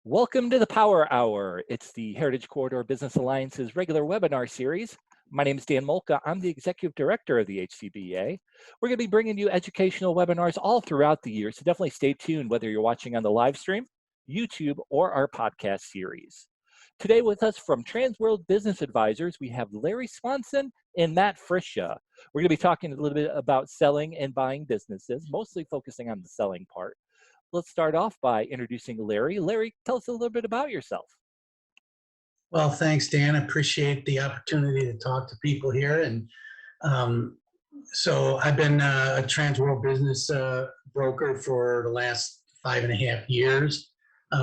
Welcome to the Power Hour. It's the Heritage Corridor Business Alliance's regular webinar series. My name is Dan Mulka. I'm the Executive Director of the HCBA. We're going to be bringing you educational webinars all throughout the year, so definitely stay tuned whether you're watching on the live stream, YouTube, or our podcast series. Today with us from Transworld Business Advisors, we have Larry Swanson and Matt Friscia. We're going to be talking a little bit about selling and buying businesses, mostly focusing on the selling part. Let's start off by introducing Larry. Larry, tell us a little bit about yourself. Well, thanks, Dan. I appreciate the opportunity to talk to people here. And um, so I've been a Transworld business broker for the last 5.5 years.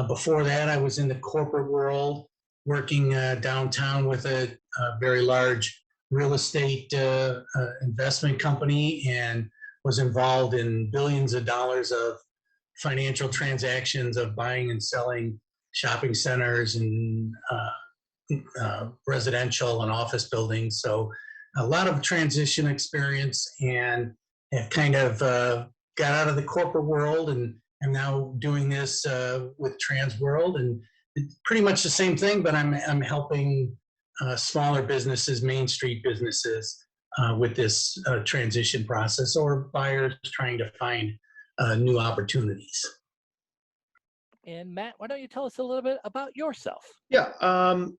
Before that, I was in the corporate world, working downtown with a very large real estate investment company, and was involved in billions of dollars of financial transactions of buying and selling shopping centers and residential and office buildings. So a lot of transition experience, and have kind of got out of the corporate world and am now doing this with Transworld, and it's pretty much the same thing, but I'm helping smaller businesses, Main Street businesses, with this transition process, or buyers trying to find new opportunities. And Matt, why don't you tell us a little bit about yourself? Yeah,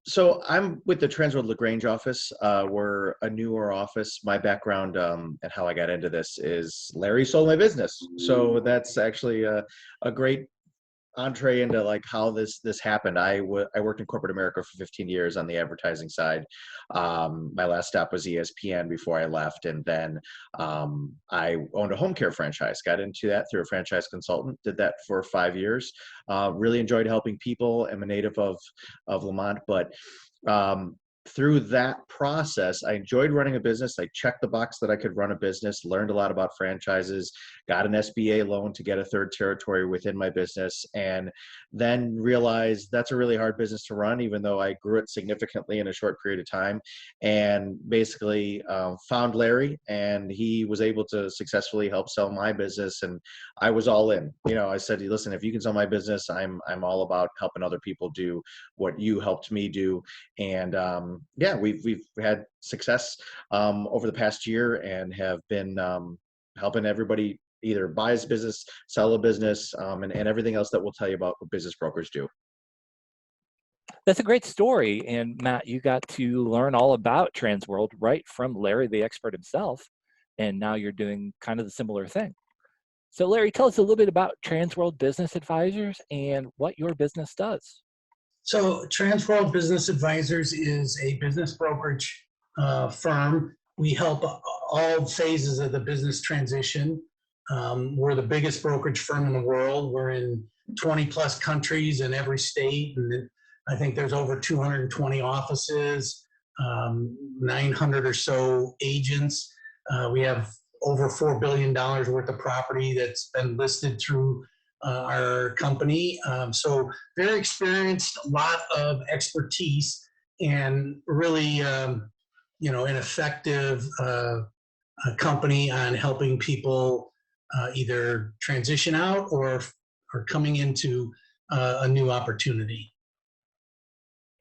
so I'm with the Transworld LaGrange office. We're a newer office. My background and how I got into this is Larry sold my business. So that's actually a great entree into like how this happened. I worked in corporate America for 15 years on the advertising side. My last stop was ESPN before I left, and then I owned a home care franchise. Got into that through a franchise consultant. Did that for 5 years. Really enjoyed helping people. I'm a native of Lamont, but through that process, I enjoyed running a business. I checked the box that I could run a business, learned a lot about franchises, got an SBA loan to get a third territory within my business, and then realized that's a really hard business to run, even though I grew it significantly in a short period of time. And basically found Larry, and he was able to successfully help sell my business. And I was all in. I said, listen, if you can sell my business, I'm all about helping other people do what you helped me do. And yeah, we've had success over the past year, and have been helping everybody either buy a business, sell a business, and everything else that we'll tell you about what business brokers do. That's a great story. And Matt, you got to learn all about Transworld right from Larry, the expert himself. And now you're doing kind of the similar thing. So Larry, tell us a little bit about Transworld Business Advisors and what your business does. So Transworld Business Advisors is a business brokerage firm. We help all phases of the business transition. We're the biggest brokerage firm in the world. We're in 20 plus countries in every state, and I think there's over 220 offices, 900 or so agents. We have over $4 billion worth of property that's been listed through our company. So very experienced, a lot of expertise, and really, an effective company on helping people either transition out or coming into a new opportunity.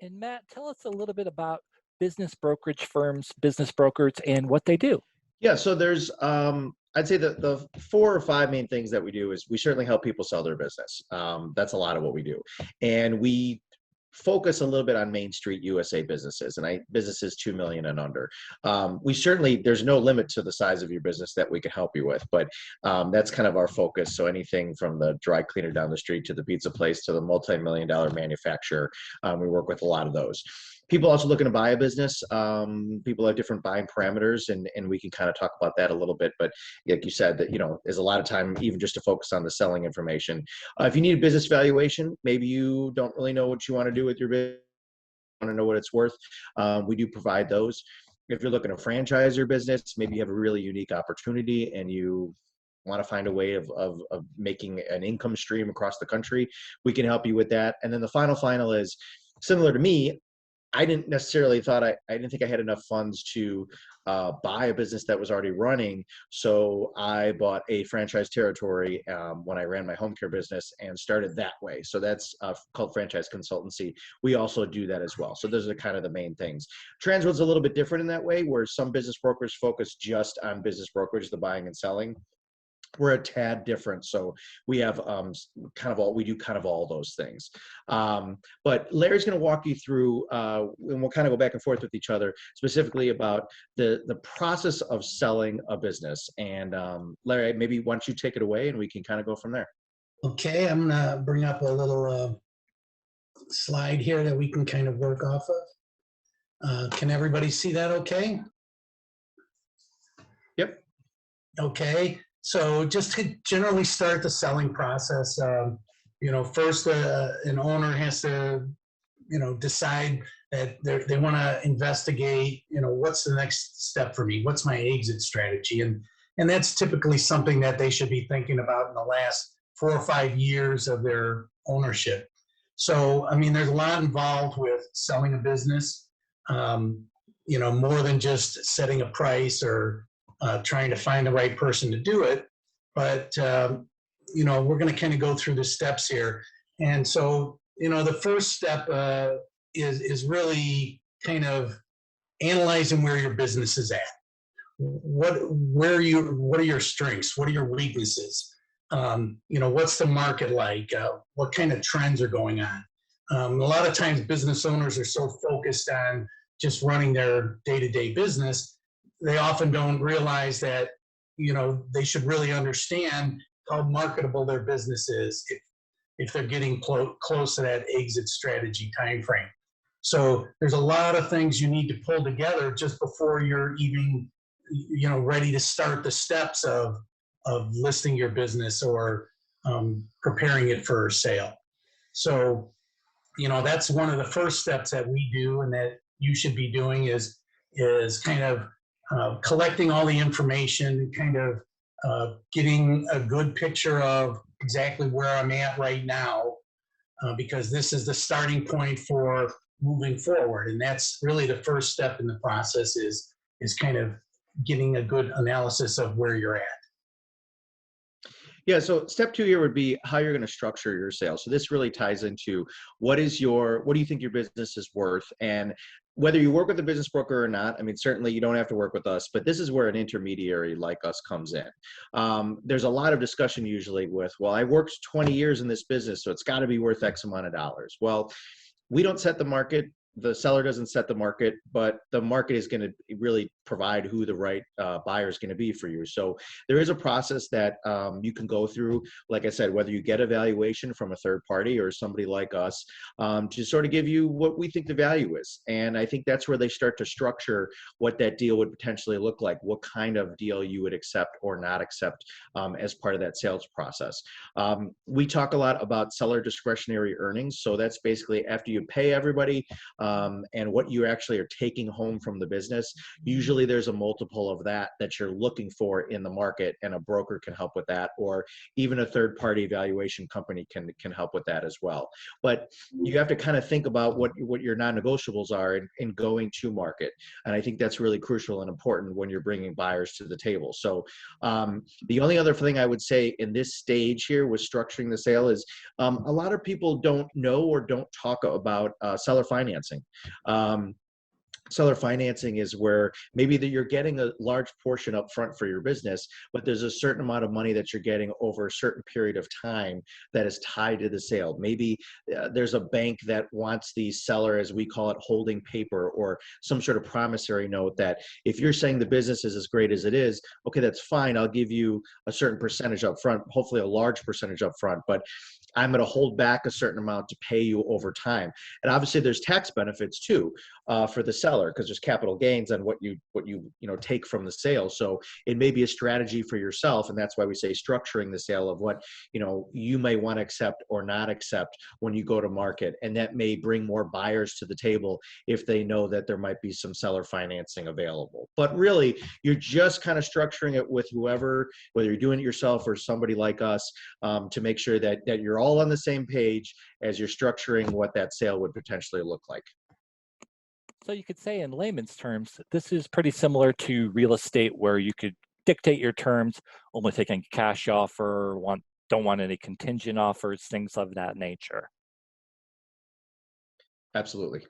And Matt, tell us a little bit about business brokerage firms, business brokers, and what they do. Yeah, so there's I'd say the 4 or 5 main things that we do is we certainly help people sell their business. That's a lot of what we do. And we focus a little bit on Main Street USA businesses, and businesses 2 million and under. There's no limit to the size of your business that we can help you with, but that's kind of our focus. So anything from the dry cleaner down the street to the pizza place to the multi-million-dollar manufacturer, we work with a lot of those. People also looking to buy a business. People have different buying parameters, and we can kind of talk about that a little bit. But like you said, that there's a lot of time even just to focus on the selling information. If you need a business valuation, maybe you don't really know what you want to do with your business, want to know what it's worth. We do provide those. If you're looking to franchise your business, maybe you have a really unique opportunity and you want to find a way of making an income stream across the country, we can help you with that. And then the final is similar to me. I didn't necessarily I didn't think I had enough funds to buy a business that was already running. So I bought a franchise territory when I ran my home care business and started that way. So that's called franchise consultancy. We also do that as well. So those are kind of the main things. Transworld's a little bit different in that way, where some business brokers focus just on business brokerage, the buying and selling. We're a tad different. So we have we do kind of all those things. But Larry's going to walk you through, and we'll kind of go back and forth with each other, specifically about the process of selling a business. And Larry, maybe why don't you take it away and we can kind of go from there. Okay, I'm gonna bring up a little slide here that we can kind of work off of. Can everybody see that okay? Yep. Okay, so just to generally start the selling process, first an owner has to, decide that they want to investigate, what's the next step for me? What's my exit strategy? And that's typically something that they should be thinking about in the last 4 or 5 years of their ownership. So, I mean, there's a lot involved with selling a business, more than just setting a price or trying to find the right person to do it. But, we're going to kind of go through the steps here. And so, the first step is really kind of analyzing where your business is at. What are your strengths? What are your weaknesses? What's the market like? What kind of trends are going on? A lot of times business owners are so focused on just running their day-to-day business, they often don't realize that, they should really understand how marketable their business is if they're getting close to that exit strategy timeframe. So there's a lot of things you need to pull together just before you're even, ready to start the steps of listing your business or preparing it for sale. So, that's one of the first steps that we do and that you should be doing is kind of collecting all the information, kind of getting a good picture of exactly where I'm at right now, because this is the starting point for moving forward. And that's really the first step in the process is kind of getting a good analysis of where you're at. Yeah, so step 2 here would be how you're going to structure your sales. So this really ties into what do you think your business is worth? And whether you work with a business broker or not, I mean, certainly you don't have to work with us, but this is where an intermediary like us comes in. There's a lot of discussion usually with, well, I worked 20 years in this business, so it's got to be worth X amount of dollars. Well, we don't set the market. The seller doesn't set the market, but the market is going to really provide who the right buyer is going to be for you. So there is a process that you can go through, like I said, whether you get a valuation from a third party or somebody like us, to sort of give you what we think the value is. And I think that's where they start to structure what that deal would potentially look like, what kind of deal you would accept or not accept as part of that sales process. We talk a lot about seller discretionary earnings. So that's basically after you pay everybody, and what you actually are taking home from the business. Usually there's a multiple of that you're looking for in the market, and a broker can help with that, or even a third-party valuation company can help with that as well. But you have to kind of think about what your non-negotiables are in going to market. And I think that's really crucial and important when you're bringing buyers to the table. So the only other thing I would say in this stage here with structuring the sale is a lot of people don't know or don't talk about seller financing. Seller financing is where maybe that you're getting a large portion up front for your business, but there's a certain amount of money that you're getting over a certain period of time that is tied to the sale. Maybe there's a bank that wants the seller, as we call it, holding paper or some sort of promissory note that if you're saying the business is as great as it is, okay, that's fine. I'll give you a certain percentage up front, hopefully a large percentage up front, but I'm going to hold back a certain amount to pay you over time. And obviously there's tax benefits too for the seller, because there's capital gains on what you take from the sale. So it may be a strategy for yourself, and that's why we say structuring the sale of what you may want to accept or not accept when you go to market, and that may bring more buyers to the table if they know that there might be some seller financing available. But really, you're just kind of structuring it with whoever, whether you're doing it yourself or somebody like us, to make sure that you're all on the same page as you're structuring what that sale would potentially look like. So you could say in layman's terms, this is pretty similar to real estate where you could dictate your terms, only taking a cash offer, don't want any contingent offers, things of that nature. Absolutely.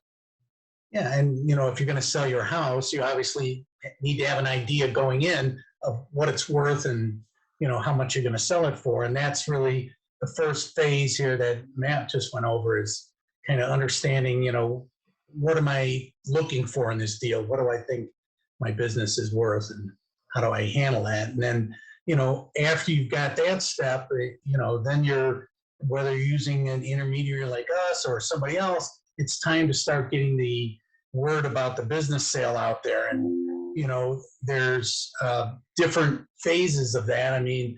Yeah, and you know, if you're going to sell your house, you obviously need to have an idea going in of what it's worth and you know how much you're going to sell it for. And that's really the first phase here that Matt just went over is kind of understanding, you know, what am I looking for in this deal? What do I think my business is worth and how do I handle that? And then, you know, after you've got that step, you know, then whether you're using an intermediary like us or somebody else, it's time to start getting the word about the business sale out there. And, you know, there's different phases of that. I mean,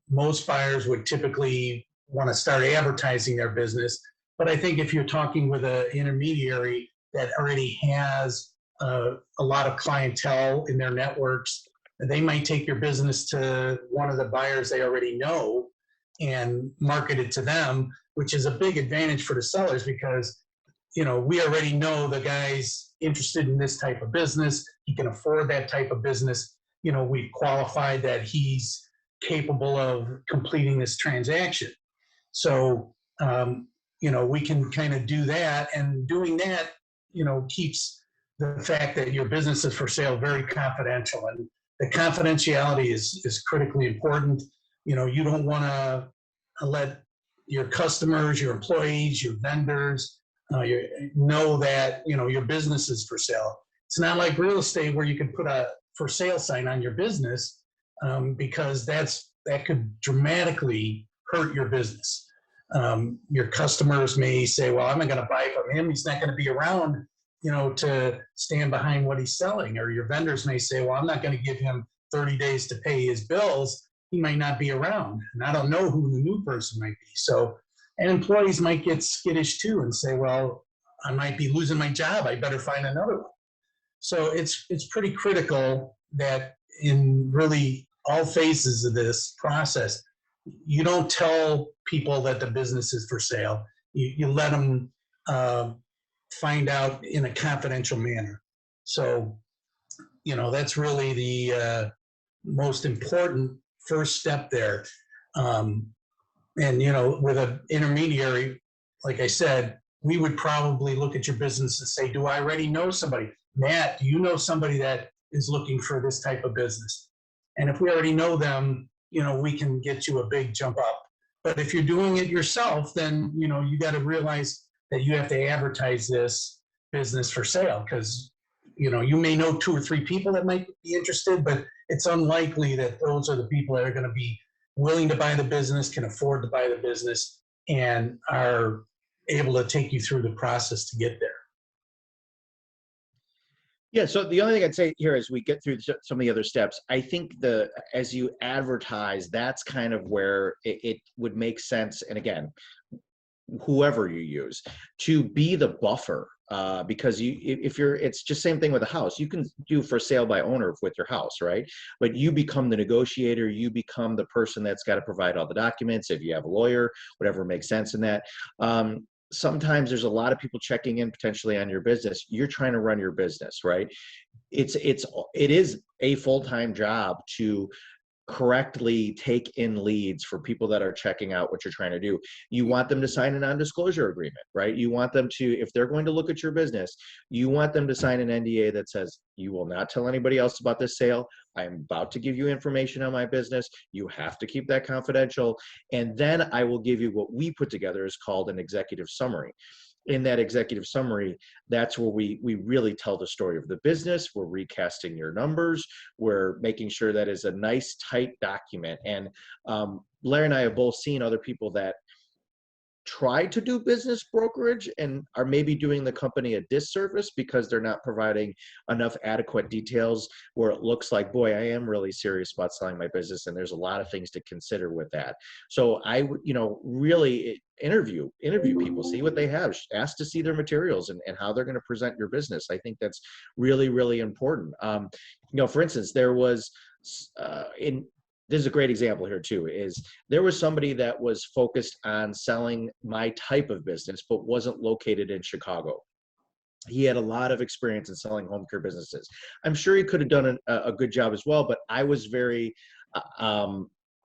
most buyers would typically want to start advertising their business. But I think if you're talking with an intermediary that already has a lot of clientele in their networks, they might take your business to one of the buyers they already know and market it to them, which is a big advantage for the sellers because, you know, we already know the guy's interested in this type of business. He can afford that type of business. You know, we've qualified that he's capable of completing this transaction. So, you know, we can kind of do that. And doing that, you know, keeps the fact that your business is for sale very confidential. And the confidentiality is critically important. You know, you don't want to let your customers, your employees, your vendors, know that, you know, your business is for sale. It's not like real estate where you can put a for sale sign on your business because that could dramatically hurt your business. Your customers may say, well, I'm not going to buy from him. He's not going to be around, you know, to stand behind what he's selling. Or your vendors may say, well, I'm not going to give him 30 days to pay his bills. He might not be around. And I don't know who the new person might be. So, and employees might get skittish too and say, well, I might be losing my job. I better find another one. So it's pretty critical that in really all phases of this process, you don't tell people that the business is for sale. You let them find out in a confidential manner. So, you know, that's really the most important first step there. And, you know, with an intermediary, like I said, we would probably look at your business and say, do I already know somebody? Matt, do you know somebody that is looking for this type of business? And if we already know them, you know, we can get you a big jump up. But if you're doing it yourself, then, you know, you got to realize that you have to advertise this business for sale because, you know, you may know 2 or 3 people that might be interested, but it's unlikely that those are the people that are going to be willing to buy the business, can afford to buy the business, and are able to take you through the process to get there. Yeah, so the only thing I'd say here as we get through some of the other steps, I think as you advertise, that's kind of where it would make sense. And again, whoever you use to be the buffer, because it's just same thing with a house. You can do for sale by owner with your house, right? But you become the negotiator. You become the person that's got to provide all the documents. If you have a lawyer, whatever makes sense in that. Sometimes there's a lot of people checking in potentially on your business. You're trying to run your business, right? It is a full-time job to correctly take in leads for people that are checking out what you're trying to do. You want them to sign a non-disclosure agreement, right? You want them to, if they're going to look at your business, you want them to sign an NDA that says, you will not tell anybody else about this sale. I'm about to give you information on my business. You have to keep that confidential. And then I will give you what we put together is called an executive summary. In that executive summary, that's where we really tell the story of the business. We're recasting your numbers. We're making sure that is a nice, tight document. And Larry and I have both seen other people that try to do business brokerage and are maybe doing the company a disservice because they're not providing enough adequate details where it looks like, boy, I am really serious about selling my business and there's a lot of things to consider with that. So I would, really interview people, see what they have, ask to see their materials and how they're going to present your business. I think that's really, really important. For instance, there was this is a great example here too, is there was somebody that was focused on selling my type of business, but wasn't located in Chicago. He had a lot of experience in selling home care businesses. I'm sure he could have done a good job as well, but I was very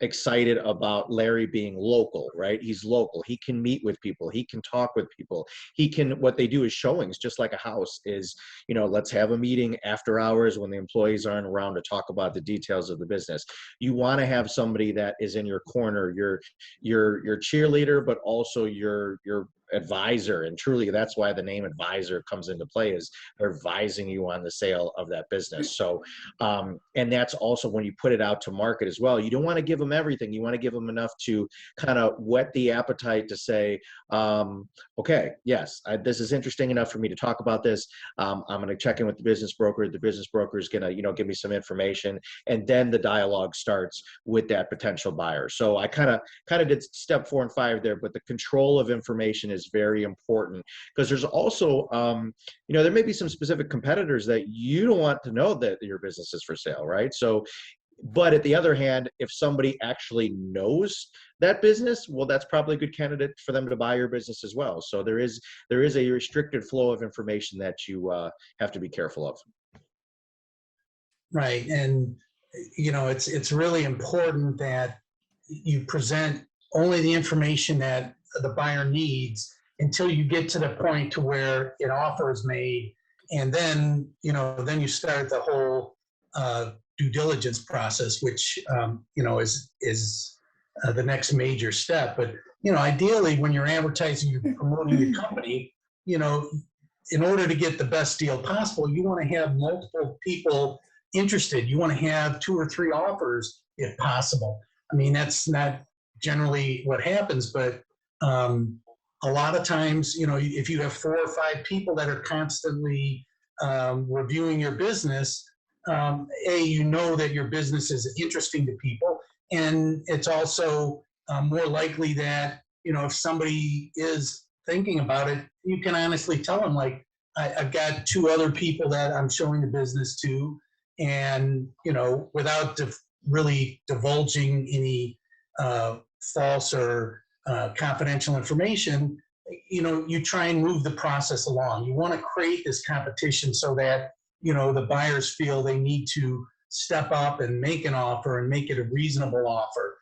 excited about Larry being local, right? He's local. He can meet with people. He can talk with people. He can, what they do is showings, just like a house is, you know, let's have a meeting after hours when the employees aren't around to talk about the details of the business. You want to have somebody that is in your corner, your cheerleader, but also your advisor. And truly, that's why the name advisor comes into play, is they're advising you on the sale of that business. So, and that's also when you put it out to market as well. You don't want to give them everything. You want to give them enough to kind of whet the appetite to say, okay, yes, this is interesting enough for me to talk about this. I'm going to check in with the business broker. The business broker is going to, you know, give me some information, and then the dialogue starts with that potential buyer. So I kind of did step 4 and 5 there, but the control of information is very important, because there's also, you know, there may be some specific competitors that you don't want to know that your business is for sale, right? So, but at the other hand, if somebody actually knows that business, well, that's probably a good candidate for them to buy your business as well. So there is a restricted flow of information that you have to be careful of. Right. And, you know, it's really important that you present only the information that the buyer needs until you get to the point to where an offer is made. And then, you know, then you start the whole due diligence process, which, you know, is the next major step. But, you know, ideally, when you're advertising, you're promoting your company, you know, in order to get the best deal possible, you want to have multiple people interested. You want to have 2 or 3 offers if possible. I mean, that's not generally what happens, but a lot of times, you know, if you have 4 or 5 people that are constantly reviewing your business, you know that your business is interesting to people, and it's also more likely that, you know, if somebody is thinking about it, you can honestly tell them, like, I've got 2 other people that I'm showing the business to, and, you know, without really divulging any false or confidential information, you know, you try and move the process along. You want to create this competition so that, you know, the buyers feel they need to step up and make an offer and make it a reasonable offer.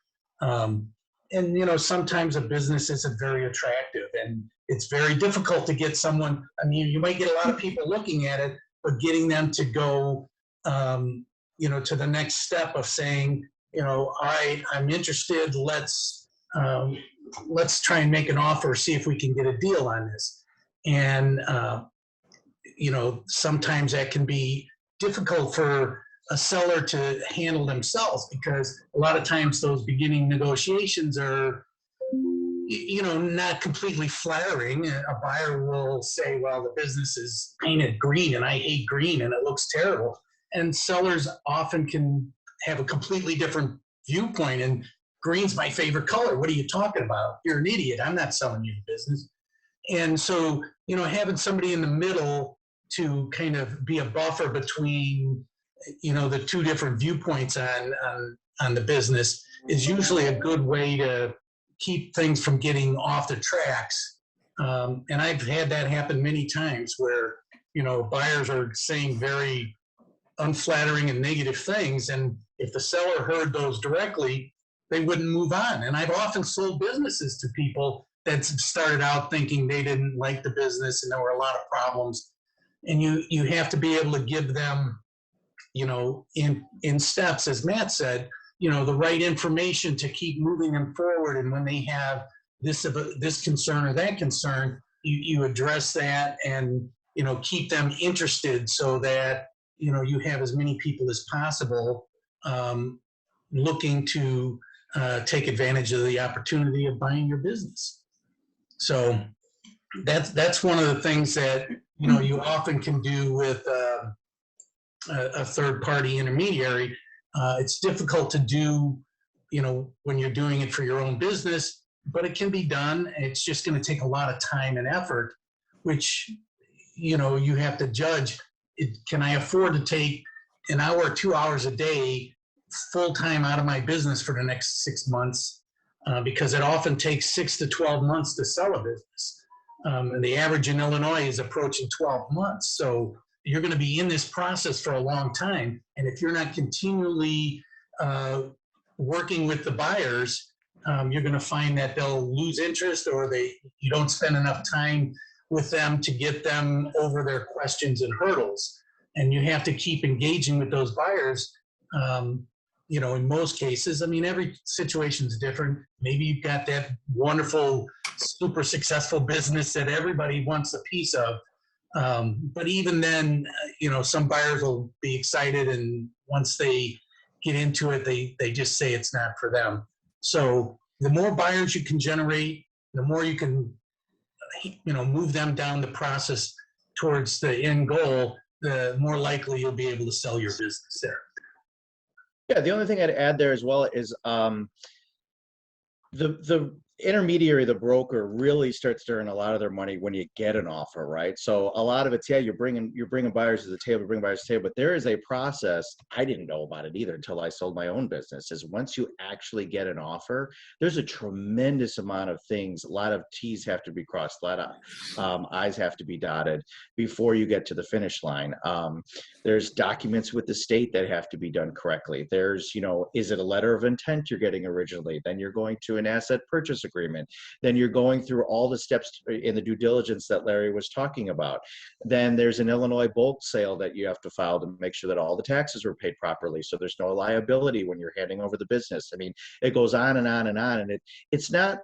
And, you know, sometimes a business isn't very attractive, and it's very difficult to get someone. I mean, you might get a lot of people looking at it, but getting them to go, you know, to the next step of saying, you know, all right, I'm interested. Let's try and make an offer, see if we can get a deal on this. And, you know, sometimes that can be difficult for a seller to handle themselves, because a lot of times those beginning negotiations are, you know, not completely flattering. A buyer will say, well, the business is painted green and I hate green and it looks terrible. And sellers often can have a completely different viewpoint, and green's my favorite color. What are you talking about? You're an idiot. I'm not selling you the business. And so, you know, having somebody in the middle to kind of be a buffer between, you know, the 2 different viewpoints on the business is usually a good way to keep things from getting off the tracks. And I've had that happen many times where, you know, buyers are saying very unflattering and negative things, and if the seller heard those directly, they wouldn't move on. And I've often sold businesses to people that started out thinking they didn't like the business and there were a lot of problems. And you have to be able to give them, you know, in steps, as Matt said, you know, the right information to keep moving them forward. And when they have this concern or that concern, you address that and, you know, keep them interested so that, you know, you have as many people as possible looking to take advantage of the opportunity of buying your business. So that's one of the things that, you know, you often can do with a third-party intermediary. It's difficult to do, you know, when you're doing it for your own business, but it can be done. It's just going to take a lot of time and effort, which, you know, you have to judge. Can I afford to take an hour or 2 hours a day full-time out of my business for the next 6 months? Because it often takes 6 to 12 months to sell a business. And the average in Illinois is approaching 12 months. So you're going to be in this process for a long time. And if you're not continually working with the buyers, you're going to find that they'll lose interest, or you don't spend enough time with them to get them over their questions and hurdles. And you have to keep engaging with those buyers. In most cases, I mean, every situation is different. Maybe you've got that wonderful, super successful business that everybody wants a piece of. But even then, some buyers will be excited, and once they get into it, they just say it's not for them. So the more buyers you can generate, the more you can, move them down the process towards the end goal, the more likely you'll be able to sell your business there. Yeah, the only thing I'd add there as well is the intermediary, the broker, really starts to earn a lot of their money when you get an offer, right? So a lot of it's, yeah, you're bringing buyers to the table, but there is a process. I didn't know about it either until I sold my own business. Is once you actually get an offer, there's a tremendous amount of things. A lot of T's have to be crossed, a lot of I's have to be dotted before you get to the finish line. There's documents with the state that have to be done correctly. There's, is it a letter of intent you're getting originally? Then you're going to an asset purchase agreement. Then you're going through all the steps in the due diligence that Larry was talking about. Then there's an Illinois bulk sale that you have to file to make sure that all the taxes were paid properly, so there's no liability when you're handing over the business. I mean, it goes on and on and on, and it's not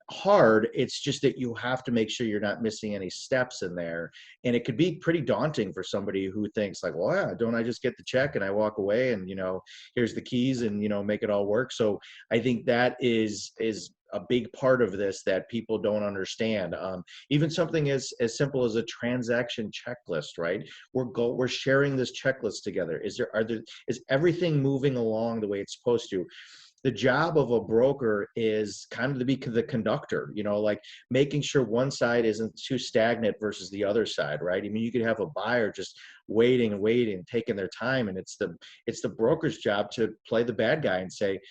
hard. It's just that you have to make sure you're not missing any steps in there. And it could be pretty daunting for somebody who thinks like, well, yeah, don't I just get the check and I walk away and, here's the keys and, make it all work. So I think that is a big part of this that people don't understand. Even something as simple as a transaction checklist, right? We're sharing this checklist together. Is everything moving along the way it's supposed to? The job of a broker is kind of to be the conductor, like making sure one side isn't too stagnant versus the other side, right? I mean, you could have a buyer just waiting, taking their time, and it's the broker's job to play the bad guy and say,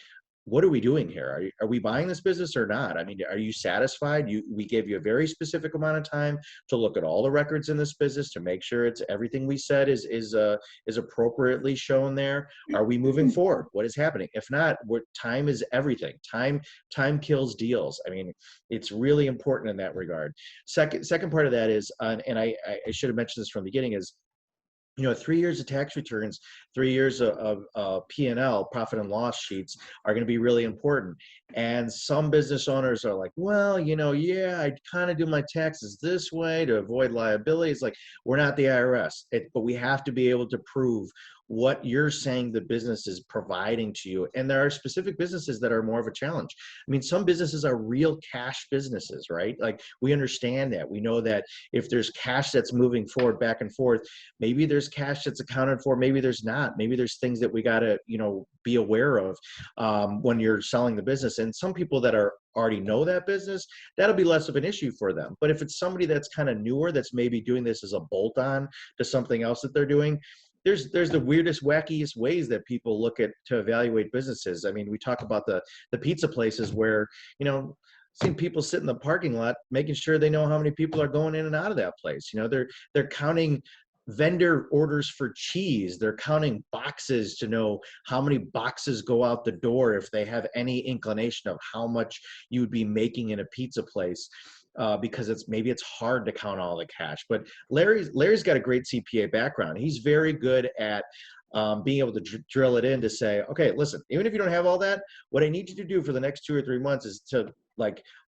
what are we doing here? Are we buying this business or not? I mean, are you satisfied? We gave you a very specific amount of time to look at all the records in this business to make sure it's everything we said is appropriately shown there. Are we moving forward? What is happening? If not, time is everything. Time kills deals. I mean, it's really important in that regard. Second part of that is, and I should have mentioned this from the beginning, is 3 years of tax returns, 3 years of P&L, profit and loss sheets, are going to be really important. And some business owners are like, well, yeah, I kind of do my taxes this way to avoid liability. It's like, we're not the IRS, but we have to be able to prove what you're saying the business is providing to you. And there are specific businesses that are more of a challenge. I mean, some businesses are real cash businesses, right? Like, we understand that. We know that if there's cash that's moving forward, back and forth, maybe there's cash that's accounted for, maybe there's not. Maybe there's things that we got to, be aware of when you're selling the business. And some people that already know that business, that'll be less of an issue for them. But if it's somebody that's kind of newer, that's maybe doing this as a bolt-on to something else that they're doing, there's the weirdest, wackiest ways that people look at to evaluate businesses. I mean, we talk about the pizza places where, seeing people sit in the parking lot, making sure they know how many people are going in and out of that place. They're counting vendor orders for cheese. They're counting boxes to know how many boxes go out the door if they have any inclination of how much you would be making in a pizza place. Because it's hard to count all the cash. But Larry's got a great CPA background. He's very good at being able to drill it in to say, okay, listen, even if you don't have all that, what I need you to do for the next 2 or 3 months is to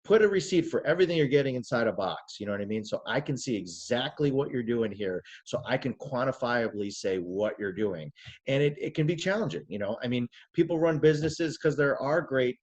put a receipt for everything you're getting inside a box. You know what I mean? So I can see exactly what you're doing here. So I can quantifiably say what you're doing. And it can be challenging. I mean, people run businesses because there are great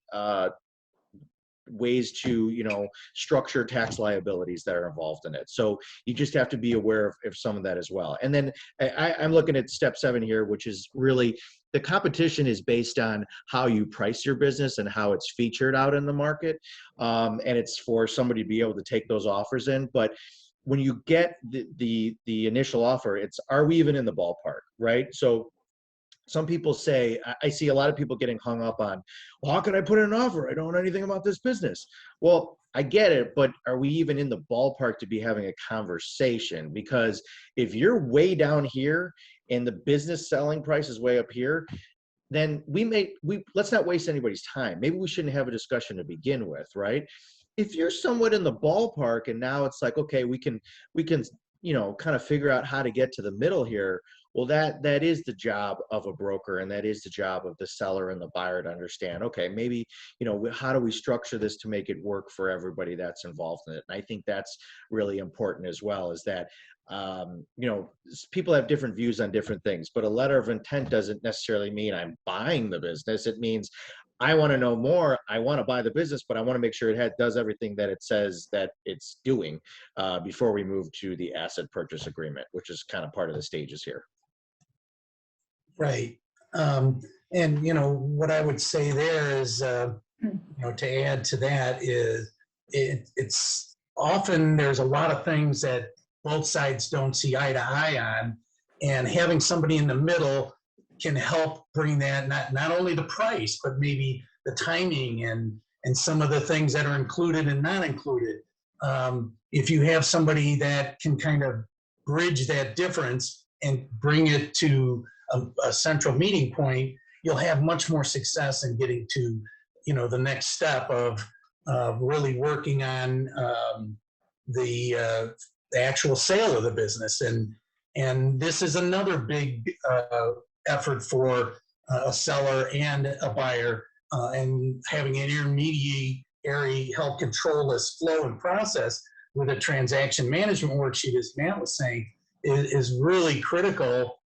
ways to structure tax liabilities that are involved in it. So you just have to be aware of some of that as well. And then I'm looking at step 7 here, which is really the competition is based on how you price your business and how it's featured out in the market. And it's for somebody to be able to take those offers in. But when you get the initial offer, it's, are we even in the ballpark, right? So some people say, I see a lot of people getting hung up on, well, how can I put in an offer? I don't know anything about this business. Well, I get it, but are we even in the ballpark to be having a conversation? Because if you're way down here and the business selling price is way up here, then let's not waste anybody's time. Maybe we shouldn't have a discussion to begin with, right? If you're somewhat in the ballpark and now it's like, okay, we can, kind of figure out how to get to the middle here. Well, that is the job of a broker, and that is the job of the seller and the buyer to understand, okay, maybe, how do we structure this to make it work for everybody that's involved in it? And I think that's really important as well, is that, people have different views on different things, but a letter of intent doesn't necessarily mean I'm buying the business. It means I want to know more. I want to buy the business, but I want to make sure it does everything that it says that it's doing before we move to the asset purchase agreement, which is kind of part of the stages here. Right. And, what I would say there is, to add to that is it's often there's a lot of things that both sides don't see eye to eye on, and having somebody in the middle can help bring that, not only the price, but maybe the timing and some of the things that are included and not included. If you have somebody that can kind of bridge that difference and bring it to a central meeting point, you'll have much more success in getting to, the next step of really working on the actual sale of the business. And this is another big effort for a seller and a buyer, and having an intermediary help control this flow and process with a transaction management worksheet, as Matt was saying, is really critical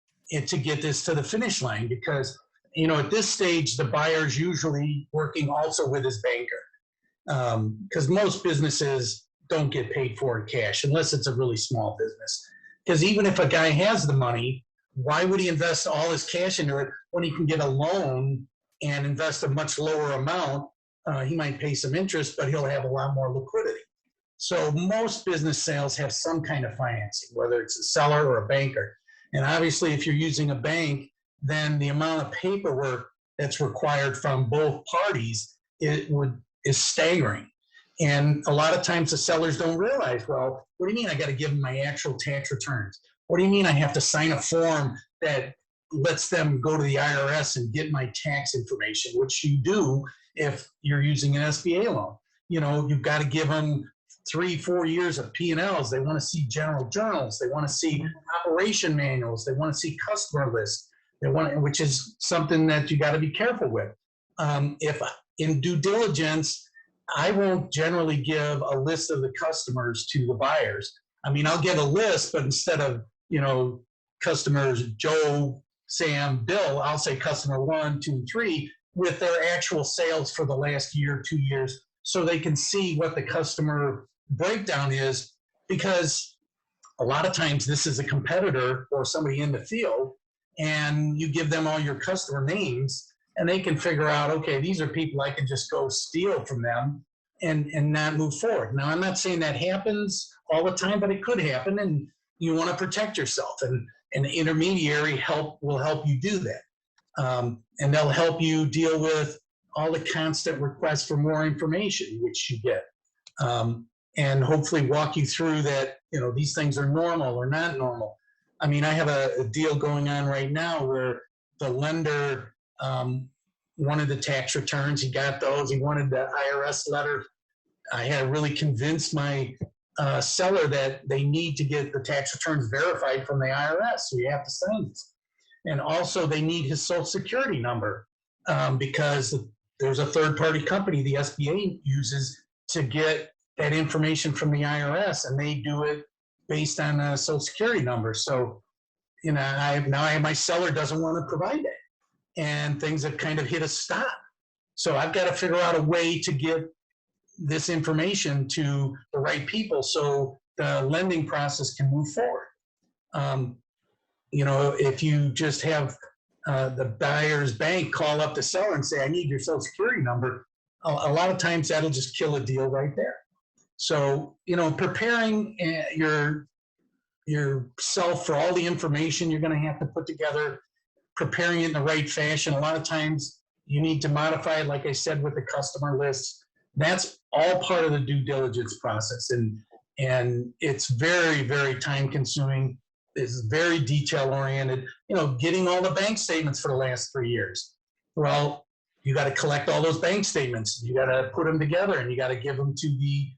to get this to the finish line. Because, at this stage, the buyer's usually working also with his banker, because most businesses don't get paid for in cash unless it's a really small business. Because even if a guy has the money, why would he invest all his cash into it when he can get a loan and invest a much lower amount? He might pay some interest, but he'll have a lot more liquidity. So most business sales have some kind of financing, whether it's a seller or a banker. And obviously, if you're using a bank, then the amount of paperwork that's required from both parties is staggering. And a lot of times the sellers don't realize, well, what do you mean I got to give them my actual tax returns? What do you mean I have to sign a form that lets them go to the IRS and get my tax information, which you do if you're using an SBA loan? You've got to give them 3-4 years of P&Ls. They want to see general journals. They want to see operation manuals. They want to see customer lists. Which is something that you got to be careful with. If in due diligence, I won't generally give a list of the customers to the buyers. I mean, I'll get a list, but instead of, customers Joe, Sam, Bill, I'll say customer 1, 2, 3 with their actual sales for the last year, 2 years, so they can see what the customer breakdown is. Because a lot of times this is a competitor or somebody in the field, and you give them all your customer names, and they can figure out, okay, these are people I can just go steal from them and not move forward. Now, I'm not saying that happens all the time, but it could happen, and you want to protect yourself. And an intermediary will help you do that. And they'll help you deal with all the constant requests for more information, which you get. And hopefully walk you through that, these things are normal or not normal. I mean, I have a deal going on right now where the lender wanted the tax returns. He got those. He wanted the IRS letter. I had to really convince my seller that they need to get the tax returns verified from the IRS. So you have to sign this. And also they need his social security number because there's a third-party company the SBA uses to get that information from the IRS, and they do it based on a social security number. So, my seller doesn't want to provide that, and things have kind of hit a stop. So I've got to figure out a way to get this information to the right people so the lending process can move forward. If you just have the buyer's bank call up the seller and say, I need your social security number, a lot of times that'll just kill a deal right there. So, preparing yourself for all the information you're going to have to put together, preparing it in the right fashion. A lot of times you need to modify it, like I said, with the customer lists. That's all part of the due diligence process. And it's very, very time consuming. It's very detail oriented, getting all the bank statements for the last 3 years. Well, you got to collect all those bank statements. You got to put them together and you got to give them to the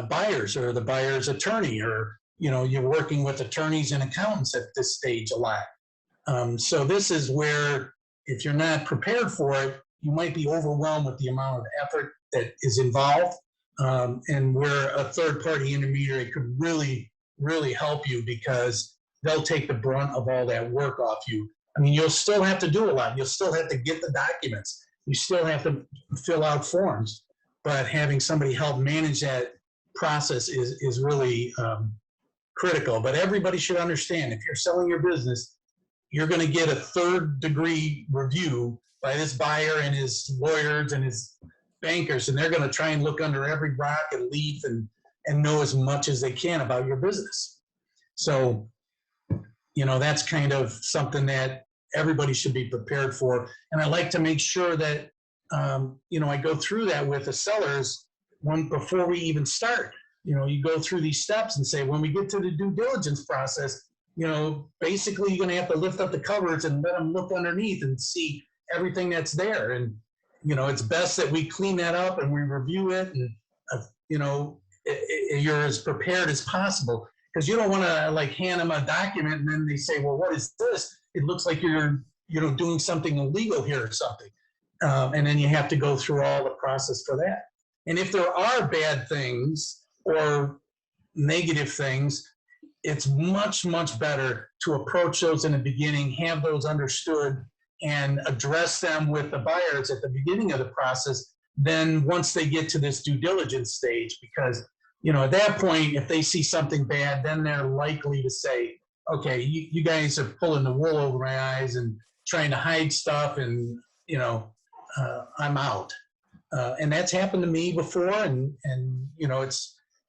buyers or the buyer's attorney, or, you're working with attorneys and accountants at this stage a lot. So this is where, if you're not prepared for it, you might be overwhelmed with the amount of effort that is involved, and where a third-party intermediary could really, really help you, because they'll take the brunt of all that work off you. I mean, you'll still have to do a lot. You'll still have to get the documents. You still have to fill out forms, but having somebody help manage that process is really critical. But everybody should understand, if you're selling your business, you're going to get a third-degree review by this buyer and his lawyers and his bankers, and they're going to try and look under every rock and leaf and know as much as they can about your business. So, that's kind of something that everybody should be prepared for. And I like to make sure that, I go through that with the sellers before we even start. You go through these steps and say, when we get to the due diligence process, basically you're going to have to lift up the covers and let them look underneath and see everything that's there. And, it's best that we clean that up and we review it, and, you're as prepared as possible, because you don't want to hand them a document and then they say, well, what is this? It looks like you're, doing something illegal here or something. And then you have to go through all the process for that. And if there are bad things or negative things, it's much, much better to approach those in the beginning, have those understood, and address them with the buyers at the beginning of the process than once they get to this due diligence stage. Because, at that point, if they see something bad, then they're likely to say, okay, you guys are pulling the wool over my eyes and trying to hide stuff, and, I'm out. And that's happened to me before. And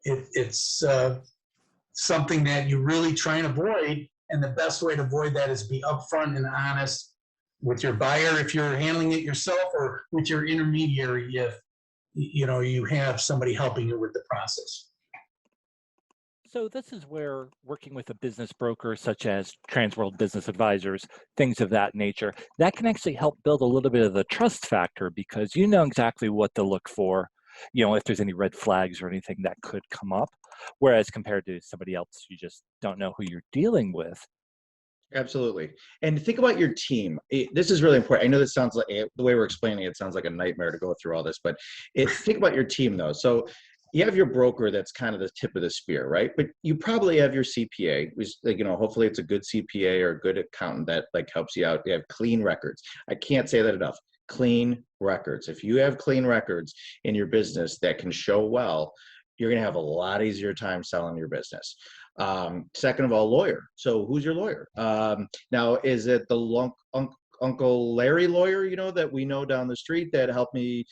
it's something that you really try and avoid. And the best way to avoid that is be upfront and honest with your buyer if you're handling it yourself, or with your intermediary if you have somebody helping you with the process. So this is where working with a business broker such as Transworld Business Advisors, things of that nature, that can actually help build a little bit of the trust factor, because you know exactly what to look for, if there's any red flags or anything that could come up, whereas compared to somebody else, you just don't know who you're dealing with. Absolutely. And think about your team. This is really important. I know this sounds like, the way we're explaining it sounds like a nightmare to go through all this, but think about your team though. So you have your broker, that's kind of the tip of the spear, right? But you probably have your CPA, which, hopefully it's a good CPA or a good accountant that helps you out. You have clean records. I can't say that enough. Clean records. If you have clean records in your business that can show well, you're going to have a lot easier time selling your business. Second of all, lawyer. So who's your lawyer? Now, is it the Uncle Larry lawyer, that we know down the street that helped me,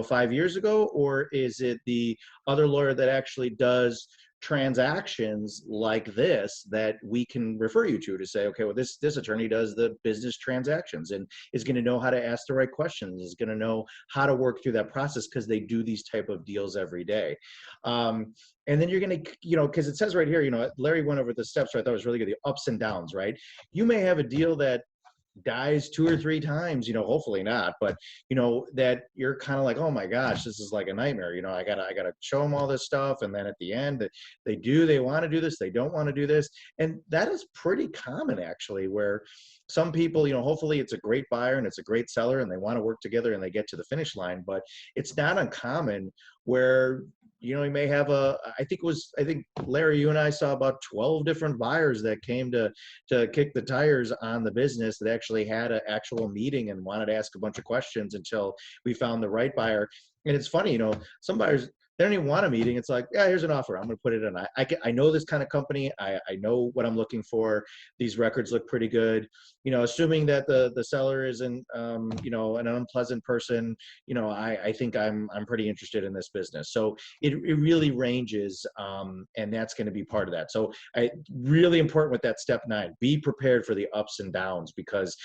5 years ago? Or is it the other lawyer that actually does transactions like this that we can refer you to say, okay, well, this attorney does the business transactions and is going to know how to ask the right questions, is going to know how to work through that process, because they do these type of deals every day. And then you're going to, because it says right here, Larry went over the steps, so I thought it was really good, the ups and downs, right? You may have a deal that dies 2 or 3 times, hopefully not, but that you're kind of like, oh my gosh, this is like a nightmare. I gotta show them all this stuff, and then at the end they want to do this, they don't want to do this. And that is pretty common, actually, where some people, hopefully it's a great buyer and it's a great seller and they want to work together and they get to the finish line, but it's not uncommon where you may have I think Larry, you and I saw about 12 different buyers that came to kick the tires on the business, that actually had an actual meeting and wanted to ask a bunch of questions until we found the right buyer. And it's funny, some buyers, they don't even want a meeting. It's like, yeah, here's an offer. I'm going to put it in. I know this kind of company. I know what I'm looking for. These records look pretty good. Assuming that the seller isn't, an unpleasant person, I think I'm pretty interested in this business. So it really ranges, and that's going to be part of that. So really important with that step 9, be prepared for the ups and downs, because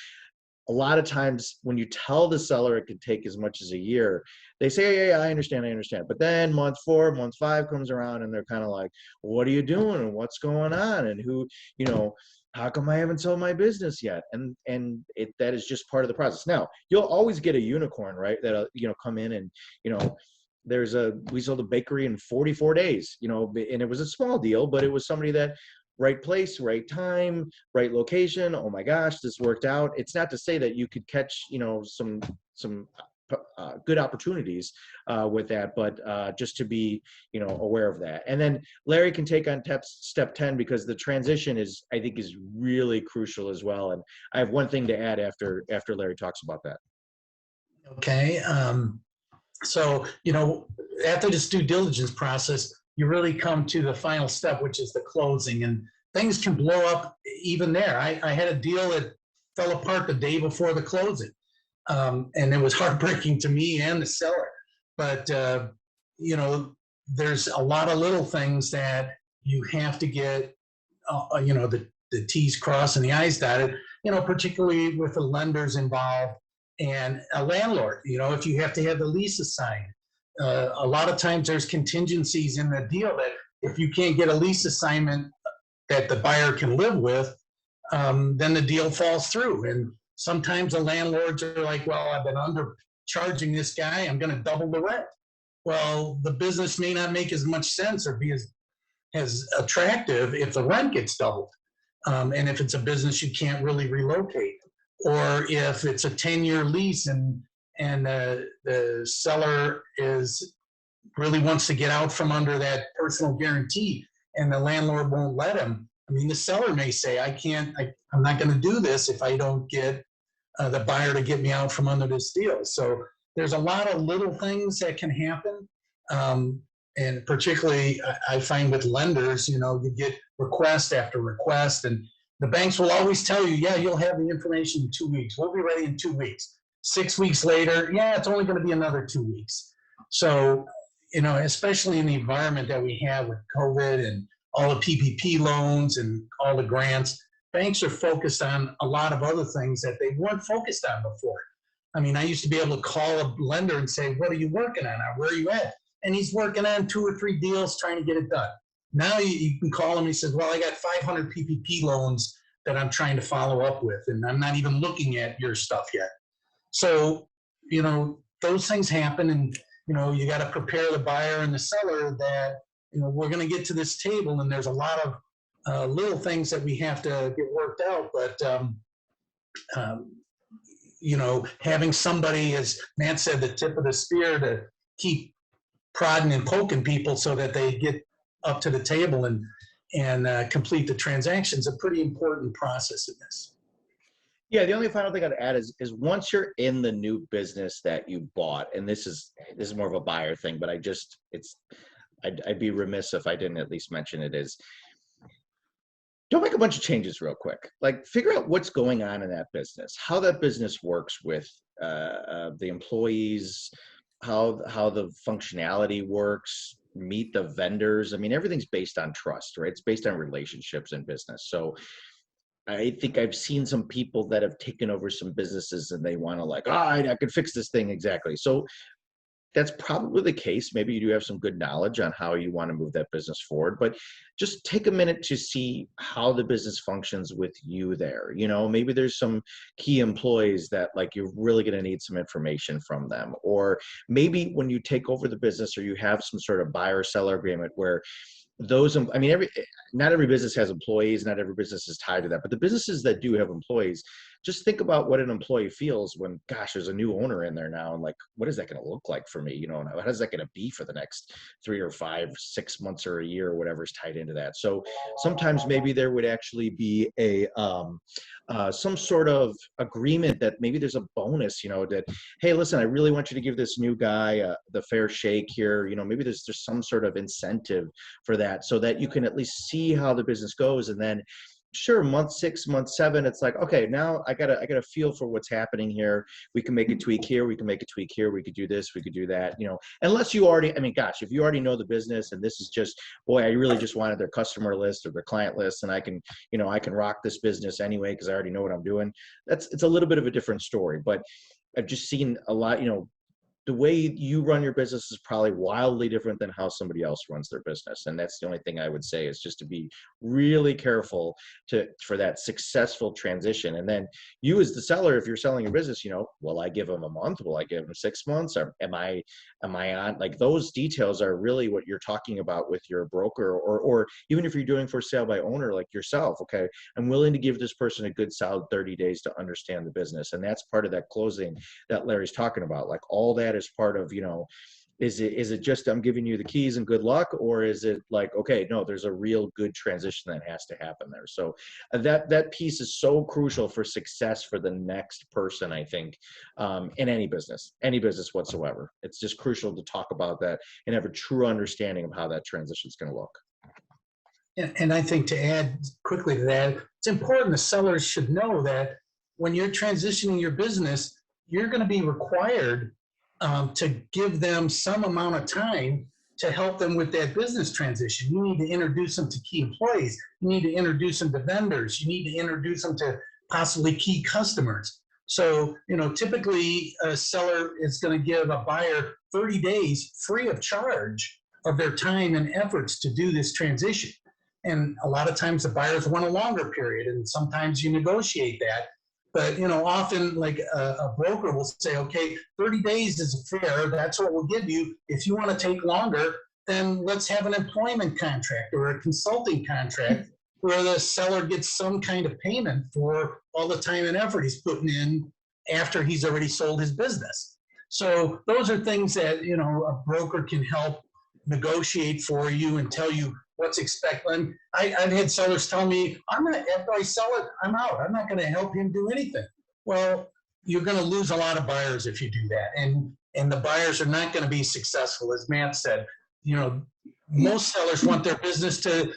a lot of times when you tell the seller it could take as much as a year, they say, yeah, I understand. But then month 4, month 5 comes around and they're kind of like, what are you doing? And what's going on? And who, how come I haven't sold my business yet? And that is just part of the process. Now, you'll always get a unicorn, right? That'll, come in and, we sold a bakery in 44 days, and it was a small deal, but it was somebody that right place, right time, right location. Oh my gosh, this worked out. It's not to say that you could catch, some good opportunities with that, but just to be, aware of that. And then Larry can take on step 10, because the transition I think is really crucial as well. And I have one thing to add after Larry talks about that. Okay. So, after this due diligence process, you really come to the final step, which is the closing, and things can blow up even there. I had a deal that fell apart the day before the closing. And it was heartbreaking to me and the seller. But, there's a lot of little things that you have to get, the T's crossed and the I's dotted, particularly with the lenders involved and a landlord. If you have to have the lease assigned, a lot of times there's contingencies in the deal that if you can't get a lease assignment that the buyer can live with, then the deal falls through. And sometimes the landlords are like, well, I've been undercharging this guy, I'm going to double the rent. Well, the business may not make as much sense or be as attractive if the rent gets doubled. And if it's a business you can't really relocate, or if it's a 10-year lease and the seller really wants to get out from under that personal guarantee and the landlord won't let him. I mean, the seller may say, I'm not going to do this if I don't get the buyer to get me out from under this deal. So there's a lot of little things that can happen. And particularly I find with lenders, you get request after request, and the banks will always tell you, yeah, you'll have the information in 2 weeks. We'll be ready in 2 weeks. 6 weeks later, yeah, it's only going to be another 2 weeks. So, especially in the environment that we have with COVID and all the PPP loans and all the grants, banks are focused on a lot of other things that they weren't focused on before. I mean, I used to be able to call a lender and say, what are you working on? Where are you at? And he's working on 2 or 3 deals trying to get it done. Now you can call him and he says, well, I got 500 PPP loans that I'm trying to follow up with, and I'm not even looking at your stuff yet. So, those things happen, and, you got to prepare the buyer and the seller that, we're going to get to this table, and there's a lot of little things that we have to get worked out. But, having somebody, as Matt said, the tip of the spear to keep prodding and poking people so that they get up to the table and complete the transaction is a pretty important process in this. Yeah, the only final thing I'd add is once you're in the new business that you bought, and this is more of a buyer thing, but I'd be remiss if I didn't at least mention it, is don't make a bunch of changes real quick. Like, figure out what's going on in that business, how that business works with the employees, how the functionality works, meet the vendors. I mean, everything's based on trust, right? It's based on relationships in business. So I think I've seen some people that have taken over some businesses and they want to I could fix this thing exactly. So that's probably the case. Maybe you do have some good knowledge on how you want to move that business forward, but just take a minute to see how the business functions with you there. Maybe there's some key employees that you're really going to need some information from them. Or maybe when you take over the business, or you have some sort of buyer seller agreement where not every business has employees, not every business is tied to that, but the businesses that do have employees, just think about what an employee feels when, gosh, there's a new owner in there now, and what is that going to look like for me? And how is that going to be for the next 3 or 5, 6 months or a year, or whatever's tied into that. So sometimes maybe there would actually be a some sort of agreement that maybe there's a bonus, that, hey, listen, I really want you to give this new guy the fair shake here. Maybe there's some sort of incentive for that, so that you can at least see how the business goes. And then sure, month 6, month 7, it's like, okay, now I got a feel for what's happening here. We can make a tweak here. We can make a tweak here. We could do this. We could do that. Unless you already, I mean, gosh, if you already know the business and this is just, boy, I really just wanted their customer list or their client list, and I can rock this business anyway because I already know what I'm doing. It's a little bit of a different story. But I've just seen a lot, the way you run your business is probably wildly different than how somebody else runs their business. And that's the only thing I would say, is just to be really careful for that successful transition. And then you as the seller, if you're selling your business, will I give them a month? Will I give them 6 months? Or am I on, like, those details are really what you're talking about with your broker, or even if you're doing for sale by owner, like yourself. Okay, I'm willing to give this person a good solid 30 days to understand the business. And that's part of that closing that Larry's talking about. Like, all that is part of, is it just I'm giving you the keys and good luck, or is it like, okay, no, there's a real good transition that has to happen there. So that piece is so crucial for success for the next person, I think, in any business whatsoever. It's just crucial to talk about that and have a true understanding of how that transition is going to look. And I think, to add quickly to that, it's important the sellers should know that when you're transitioning your business, you're going to be required to give them some amount of time to help them with that business transition. You need to introduce them to key employees. You need to introduce them to vendors. You need to introduce them to possibly key customers. So, typically a seller is going to give a buyer 30 days free of charge of their time and efforts to do this transition. And a lot of times the buyers want a longer period, and sometimes you negotiate that. But, often, like, a broker will say, okay, 30 days is fair. That's what we'll give you. If you want to take longer, then let's have an employment contract or a consulting contract where the seller gets some kind of payment for all the time and effort he's putting in after he's already sold his business. So those are things that, a broker can help negotiate for you and tell you what's expected. I've had sellers tell me, after I sell it, I'm out. I'm not going to help him do anything. Well, you're going to lose a lot of buyers if you do that. And the buyers are not going to be successful. As Matt said, most sellers want their business to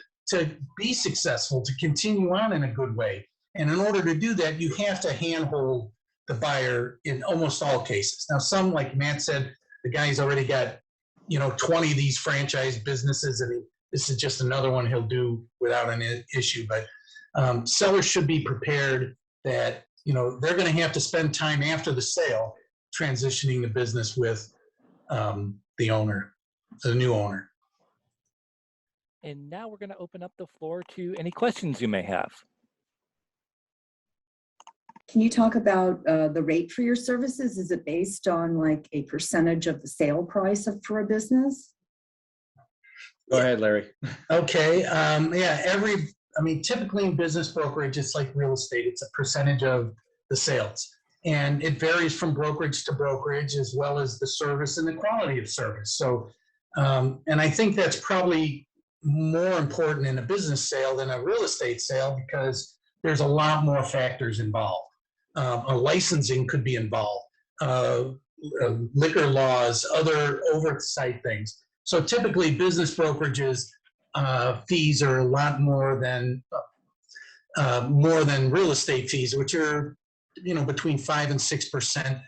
be successful, to continue on in a good way. And in order to do that, you have to handhold the buyer in almost all cases. Now, some, like Matt said, the guy's already got, 20 of these franchise businesses, and this is just another one he'll do without an issue. But sellers should be prepared that, they're going to have to spend time after the sale transitioning the business with the owner, the new owner. And now we're going to open up the floor to any questions you may have. Can you talk about the rate for your services? Is it based on like a percentage of the sale price for a business? Go ahead, Larry. Okay. Typically in business brokerage, it's like real estate. It's a percentage of the sales. And it varies from brokerage to brokerage, as well as the service and the quality of service. So, and I think that's probably more important in a business sale than a real estate sale, because there's a lot more factors involved. A licensing could be involved, liquor laws, other oversight things. So typically business brokerages fees are a lot more than real estate fees, which are, between 5 and 6%.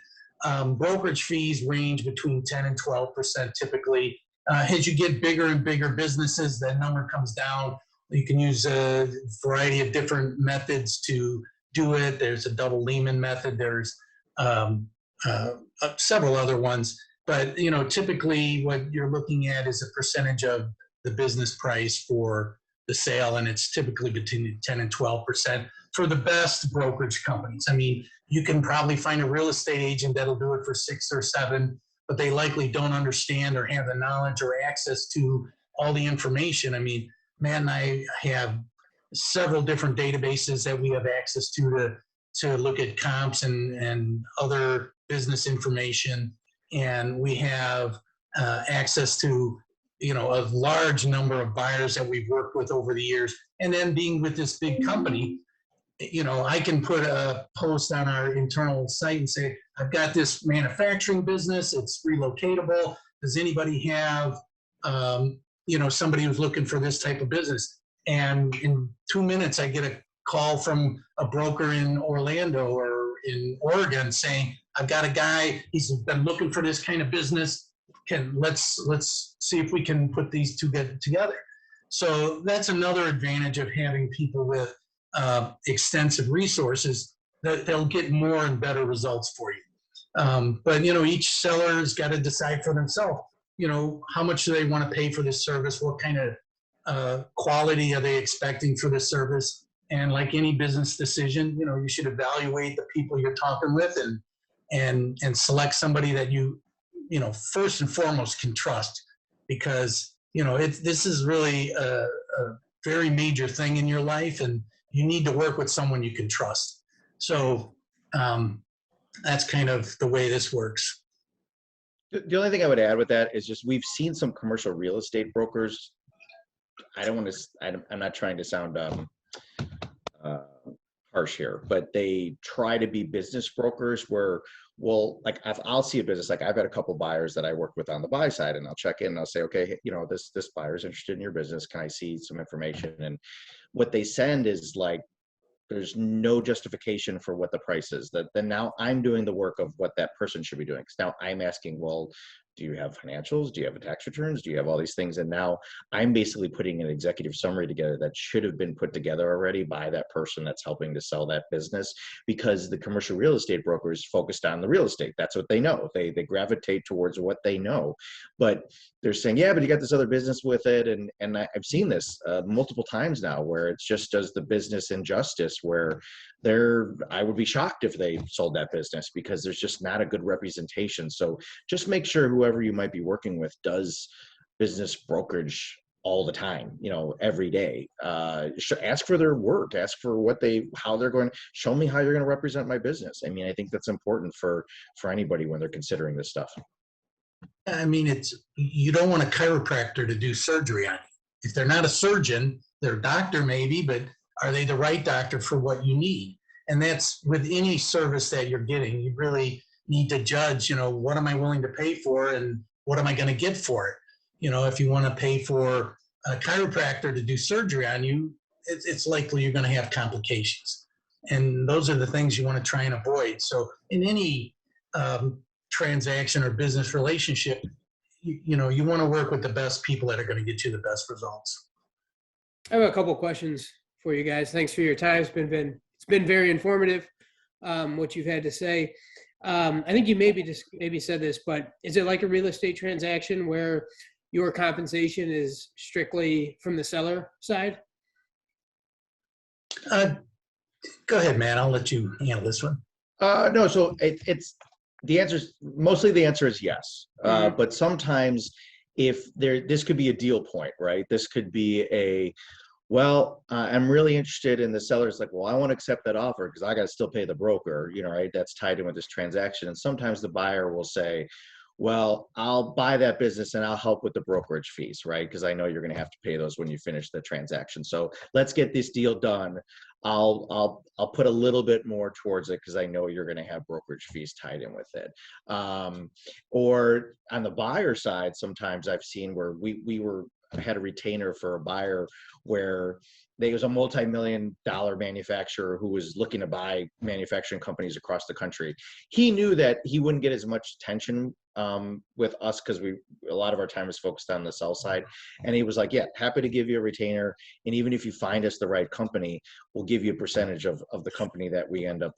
Brokerage fees range between 10 and 12% typically. As you get bigger and bigger businesses, that number comes down. You can use a variety of different methods to do it. There's a double Lehman method. There's several other ones. But, typically what you're looking at is a percentage of the business price for the sale, and it's typically between 10 and 12% for the best brokerage companies. I mean, you can probably find a real estate agent that'll do it for 6 or 7, but they likely don't understand or have the knowledge or access to all the information. I mean, Matt and I have several different databases that we have access to look at comps and other business information. And we have access to, a large number of buyers that we've worked with over the years. And then being with this big company, I can put a post on our internal site and say, I've got this manufacturing business, it's relocatable. Does anybody have, somebody who's looking for this type of business? And in 2 minutes, I get a call from a broker in Orlando or in Oregon saying, I've got a guy, he's been looking for this kind of business. Let's see if we can put these two together. So that's another advantage of having people with extensive resources, that they'll get more and better results for you. But each seller's got to decide for themselves, how much do they want to pay for this service? What kind of quality are they expecting for this service? And like any business decision, you should evaluate the people you're talking with and select somebody that you first and foremost can trust, because this is really a very major thing in your life, and you need to work with someone you can trust. So that's kind of the way this works. The only thing I would add with that is just we've seen some commercial real estate brokers. I'm not trying to sound harsh here, but they try to be business brokers where, well, like I'll see a business, like I've had a couple buyers that I work with on the buy side, and I'll check in and I'll say, okay, this buyer is interested in your business. Can I see some information? And what they send is like, there's no justification for what the price is. Then now I'm doing the work of what that person should be doing. Because now I'm asking, well, do you have financials? Do you have tax returns? Do you have all these things? And now I'm basically putting an executive summary together that should have been put together already by that person that's helping to sell that business, because the commercial real estate brokers focused on the real estate. That's what they know. They gravitate towards what they know. But they're saying, yeah, but you got this other business with it. And I've seen this multiple times now where it just does the business injustice, where I would be shocked if they sold that business, because there's just not a good representation. So just make sure whoever you might be working with does business brokerage all the time, every day. Ask for their work, ask for how they're going, show me how you're going to represent my business. I mean, I think that's important for anybody when they're considering this stuff. I mean, you don't want a chiropractor to do surgery on you. If they're not a surgeon, they're a doctor maybe, but are they the right doctor for what you need? And that's with any service that you're getting. You really need to judge, what am I willing to pay for and what am I going to get for it? If you want to pay for a chiropractor to do surgery on you, it's likely you're going to have complications. And those are the things you want to try and avoid. So in any transaction or business relationship, you want to work with the best people that are going to get you the best results. I have a couple questions for you guys. Thanks for your time. It's been very informative, what you've had to say. I think you maybe said this, but is it like a real estate transaction where your compensation is strictly from the seller side? Go ahead, man. I'll let you handle this one. No, so it's the answer is yes. But sometimes this could be a deal point, right? This could be I'm really interested in the seller's like, well, I want to accept that offer because I got to still pay the broker, right? That's tied in with this transaction. And sometimes the buyer will say, well, I'll buy that business and I'll help with the brokerage fees, right? Because I know you're going to have to pay those when you finish the transaction. So let's get this deal done. I'll put a little bit more towards it because I know you're going to have brokerage fees tied in with it. Or on the buyer side, sometimes I've seen where I had a retainer for a buyer where there was a multi-million-dollar manufacturer who was looking to buy manufacturing companies across the country. He knew that he wouldn't get as much attention with us because a lot of our time is focused on the sell side. And he was like, yeah, happy to give you a retainer. And even if you find us the right company, we'll give you a percentage of the company that we end up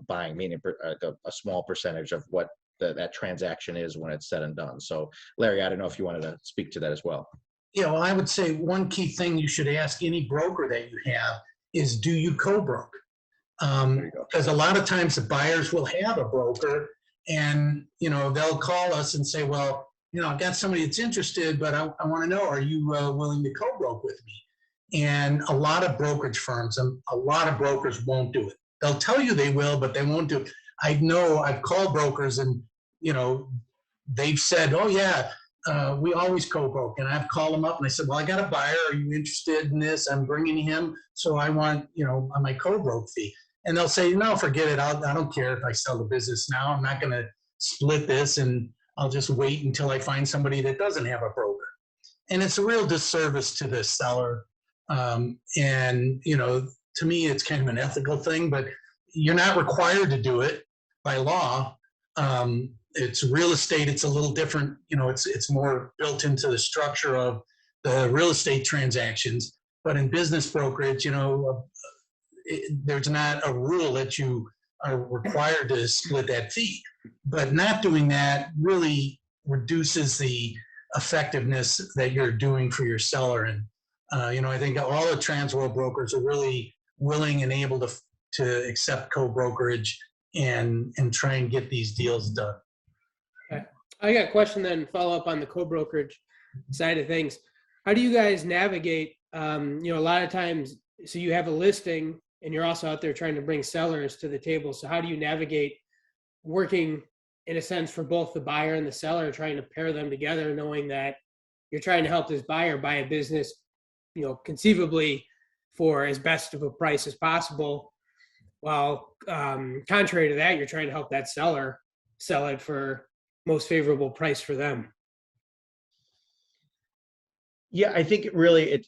buying, meaning a small percentage of what that transaction is when it's said and done. So Larry, I don't know if you wanted to speak to that as well. Yeah, well, I would say one key thing you should ask any broker that you have is, do you co-broke? Because a lot of times the buyers will have a broker and, they'll call us and say, well, I've got somebody that's interested, but I want to know, are you willing to co-broke with me? And a lot of brokerage firms, a lot of brokers won't do it. They'll tell you they will, but they won't do it. I know I've called brokers and, they've said, oh yeah, we always co-broke. And I've called them up and I said, well, I got a buyer. Are you interested in this? I'm bringing him. So I want, my co-broke fee. And they'll say, no, forget it. I don't care if I sell the business now. I'm not going to split this and I'll just wait until I find somebody that doesn't have a broker. And it's a real disservice to the seller. To to me, it's kind of an ethical thing, but you're not required to do it by law. It's real estate. It's a little different. You know, it's more built into the structure of the real estate transactions. But in business brokerage, you know, there's not a rule that you are required to split that fee. But not doing that really reduces the effectiveness that you're doing for your seller. And you know, I think all the Transworld brokers are really willing and able to accept co-brokerage and try and get these deals done. Okay. I got a question then, follow up on the co-brokerage side of things. How do you guys navigate, you know, a lot of times, so you have a listing and you're also out there trying to bring sellers to the table. So how do you navigate working in a sense for both the buyer and the seller, trying to pair them together, knowing that you're trying to help this buyer buy a business, you know, conceivably for as best of a price as possible, while contrary to that, you're trying to help that seller sell it for most favorable price for them? Yeah, I think it really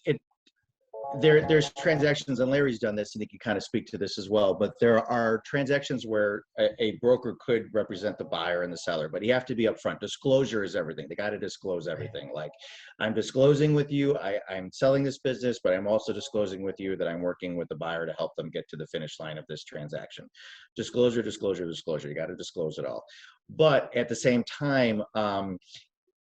there's transactions, and Larry's done this, and he can kind of speak to this as well, but there are transactions where a broker could represent the buyer and the seller, but you have to be upfront. Disclosure is everything. They got to disclose everything. Like, I'm disclosing with you, I'm selling this business, but I'm also disclosing with you that I'm working with the buyer to help them get to the finish line of this transaction. Disclosure, disclosure, disclosure. You got to disclose it all. But at the same time,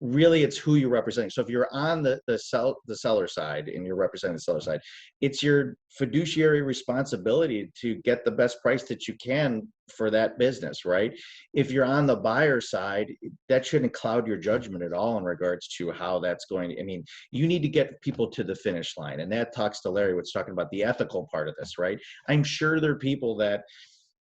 really, it's who you're representing. So if you're on the seller side and you're representing the seller side, it's your fiduciary responsibility to get the best price that you can for that business, right? If you're on the buyer side, that shouldn't cloud your judgment at all in regards to how that's going. I mean, you need to get people to the finish line, and that talks to Larry, what's talking about the ethical part of this, right? I'm sure there are people that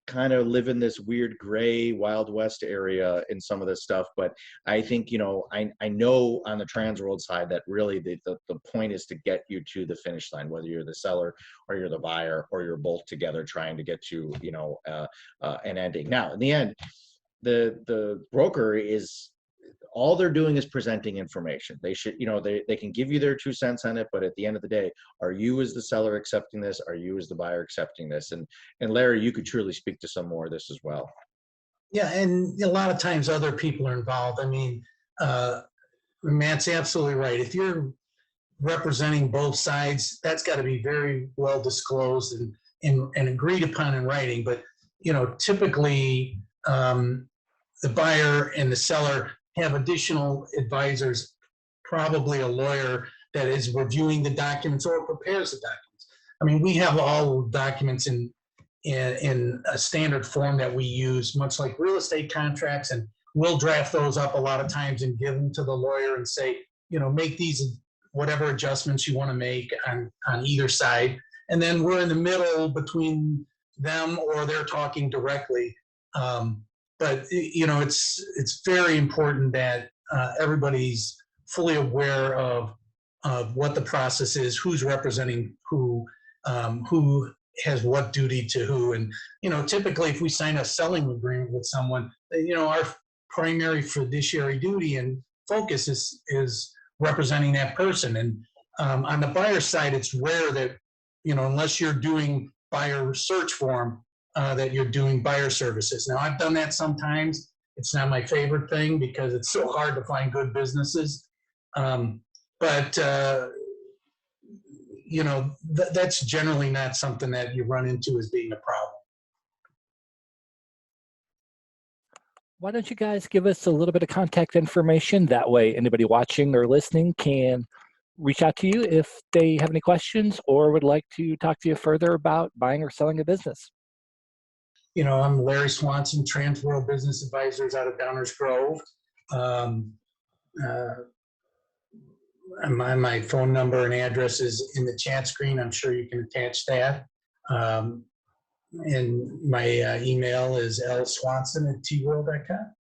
kind of live in this weird gray Wild West area in some of this stuff, but I think, you know, I know on the Transworld side that really the point is to get you to the finish line, whether you're the seller or you're the buyer or you're both together trying to get to, you know, an ending. Now, in the end, the broker is, all they're doing is presenting information. They should, you know, they can give you their 2 cents on it, but at the end of the day, are you as the seller accepting this? Are you as the buyer accepting this? And Larry, you could truly speak to some more of this as well. Yeah, and a lot of times other people are involved. I mean, Matt's absolutely right. If you're representing both sides, that's got to be very well disclosed and agreed upon in writing. But, you know, typically the buyer and the seller have additional advisors, probably a lawyer that is reviewing the documents or prepares the documents. I mean, we have all documents in a standard form that we use, much like real estate contracts, and we'll draft those up a lot of times and give them to the lawyer and say, you know, make these whatever adjustments you want to make on either side. And then we're in the middle between them, or they're talking directly. But, you know, it's very important that everybody's fully aware of what the process is, who's representing who has what duty to who. And, you know, typically if we sign a selling agreement with someone, you know, our primary fiduciary duty and focus is representing that person. And on the buyer side, it's rare that, you know, unless you're doing buyer search form, that you're doing buyer services. Now, I've done that sometimes. It's not my favorite thing because it's so hard to find good businesses. But you know, that's generally not something that you run into as being a problem. Why don't you guys give us a little bit of contact information? That way anybody watching or listening can reach out to you if they have any questions or would like to talk to you further about buying or selling a business. You know, I'm Larry Swanson, Transworld Business Advisors out of Downers Grove. My phone number and address is in the chat screen. I'm sure you can attach that. And my email is lswanson@tworld.com.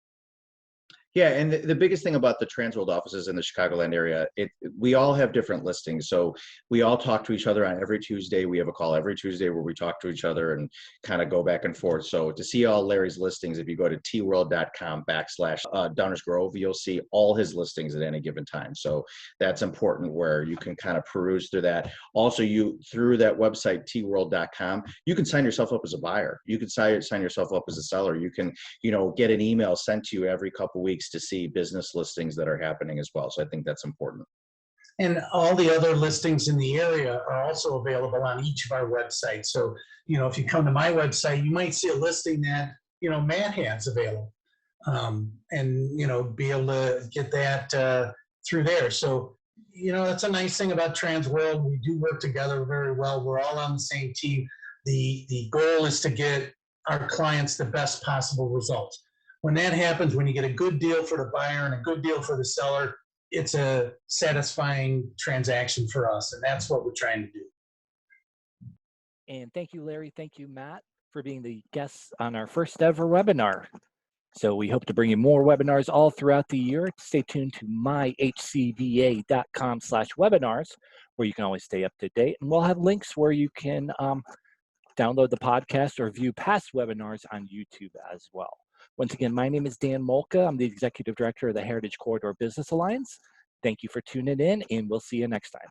Yeah, and the biggest thing about the Transworld offices in the Chicagoland area, we all have different listings. So we all talk to each other on every Tuesday. We have a call every Tuesday where we talk to each other and kind of go back and forth. So to see all Larry's listings, if you go to tworld.com/Downers Grove, you'll see all his listings at any given time. So that's important where you can kind of peruse through that. Also, you through that website, tworld.com, you can sign yourself up as a buyer. You can sign yourself up as a seller. You can, get an email sent to you every couple of weeks to see business listings that are happening as well. So I think that's important. And all the other listings in the area are also available on each of our websites. So, if you come to my website, you might see a listing that, Matt has available. And, be able to get that through there. So, that's a nice thing about Transworld. We do work together very well. We're all on the same team. The goal is to get our clients the best possible results. When that happens, when you get a good deal for the buyer and a good deal for the seller, it's a satisfying transaction for us. And that's what we're trying to do. And thank you, Larry. Thank you, Matt, for being the guests on our first ever webinar. So we hope to bring you more webinars all throughout the year. Stay tuned to myhcba.com/webinars, where you can always stay up to date. And we'll have links where you can download the podcast or view past webinars on YouTube as well. Once again, my name is Dan Mulka. I'm the Executive Director of the Heritage Corridor Business Alliance. Thank you for tuning in, and we'll see you next time.